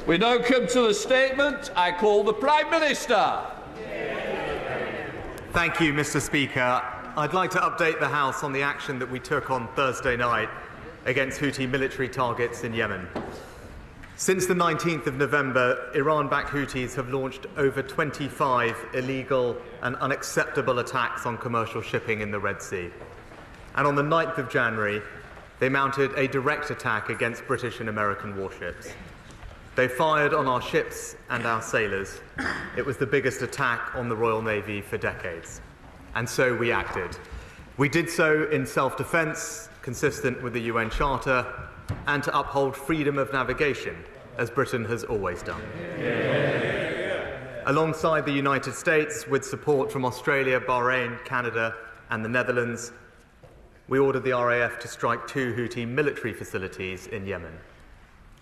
We now come to the statement. I call the Prime Minister. Thank you, Mr. Speaker. I'd like to update the House on the action that we took on Thursday night against Houthi military targets in Yemen. Since the 19th of November, Iran-backed Houthis have launched over 25 illegal and unacceptable attacks on commercial shipping in the Red Sea. And on the 9th of January, they mounted a direct attack against British and American warships. They fired on our ships and our sailors. It was the biggest attack on the Royal Navy for decades. And so we acted. We did so in self-defence, consistent with the UN Charter, and to uphold freedom of navigation, as Britain has always done. Alongside the United States, with support from Australia, Bahrain, Canada, and the Netherlands, we ordered the RAF to strike 2 Houthi military facilities in Yemen.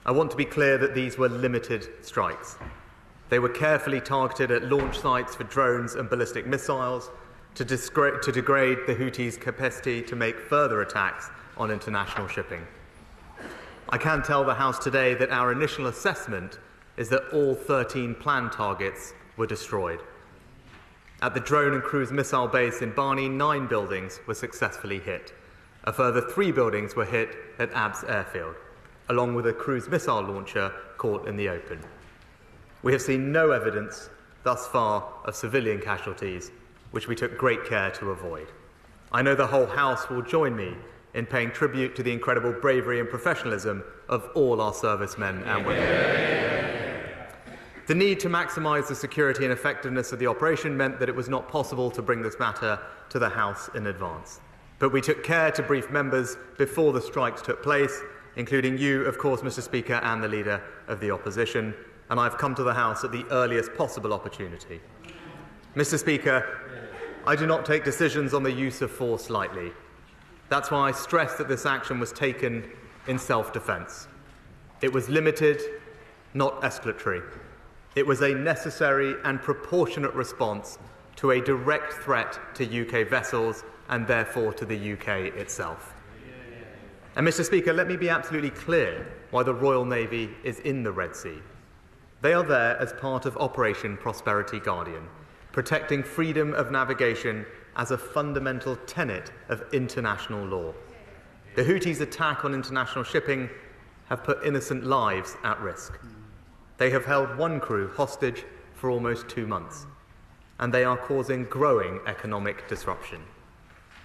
I want to be clear that these were limited strikes. They were carefully targeted at launch sites for drones and ballistic missiles to degrade the Houthis' capacity to make further attacks on international shipping. I can tell the House today that our initial assessment is that all 13 planned targets were destroyed. At the drone and cruise missile base in Barney, 9 buildings were successfully hit. A further 3 buildings were hit at Abs Airfield, along with a cruise missile launcher caught in the open. We have seen no evidence thus far of civilian casualties, which we took great care to avoid. I know the whole House will join me in paying tribute to the incredible bravery and professionalism of all our servicemen and women. The need to maximise the security and effectiveness of the operation meant that it was not possible to bring this matter to the House in advance. But we took care to brief members before the strikes took place, including you, of course, Mr. Speaker, and the Leader of the Opposition, and I've come to the House at the earliest possible opportunity. Mr. Speaker, I do not take decisions on the use of force lightly. That's why I stress that this action was taken in self-defence. It was limited, not escalatory. It was a necessary and proportionate response to a direct threat to UK vessels and therefore to the UK itself. And Mr. Speaker, let me be absolutely clear why the Royal Navy is in the Red Sea. They are there as part of Operation Prosperity Guardian, protecting freedom of navigation as a fundamental tenet of international law. The Houthis' attack on international shipping have put innocent lives at risk. They have held 1 crew hostage for almost 2 months, and they are causing growing economic disruption.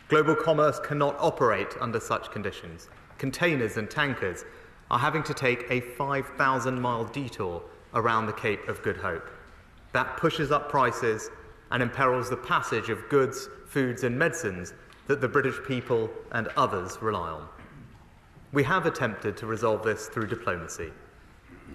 Global commerce cannot operate under such conditions. Containers and tankers are having to take a 5,000-mile detour around the Cape of Good Hope. That pushes up prices and imperils the passage of goods, foods and medicines that the British people and others rely on. We have attempted to resolve this through diplomacy.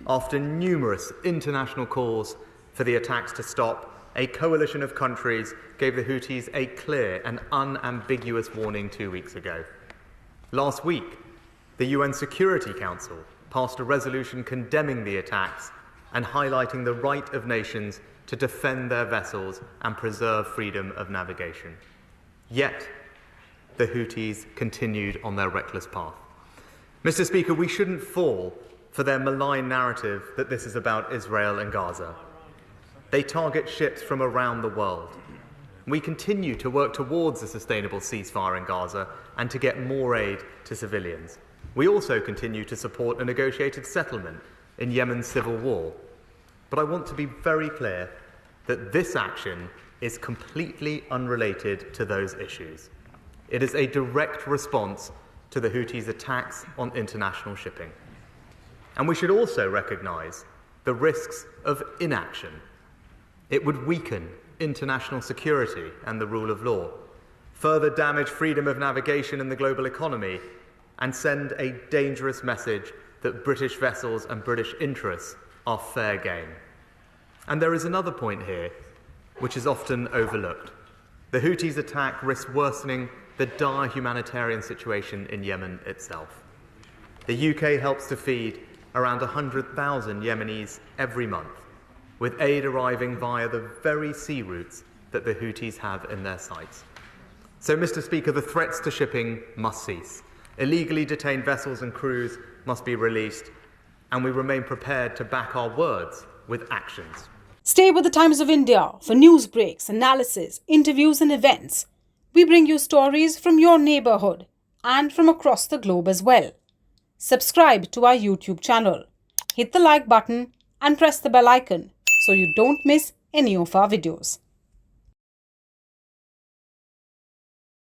After numerous international calls for the attacks to stop, a coalition of countries gave the Houthis a clear and unambiguous warning 2 weeks ago. Last week, the UN Security Council passed a resolution condemning the attacks and highlighting the right of nations to defend their vessels and preserve freedom of navigation. Yet, the Houthis continued on their reckless path. Mr. Speaker, we shouldn't fall for their malign narrative that this is about Israel and Gaza. They target ships from around the world. We continue to work towards a sustainable ceasefire in Gaza and to get more aid to civilians. We also continue to support a negotiated settlement in Yemen's civil war. But I want to be very clear that this action is completely unrelated to those issues. It is a direct response to the Houthis' attacks on international shipping. And we should also recognise the risks of inaction. It would weaken international security and the rule of law, further damage freedom of navigation in the global economy, and send a dangerous message that British vessels and British interests are fair game. And there is another point here, which is often overlooked. The Houthis' attack risks worsening the dire humanitarian situation in Yemen itself. The UK helps to feed around 100,000 Yemenis every month, with aid arriving via the very sea routes that the Houthis have in their sights. So, Mr. Speaker, the threats to shipping must cease. Illegally detained vessels and crews must be released, and we remain prepared to back our words with actions. Stay with the Times of India for news breaks, analysis, interviews and events. We bring you stories from your neighborhood and from across the globe as well. Subscribe to our YouTube channel. Hit the like button and press the bell icon so you don't miss any of our videos.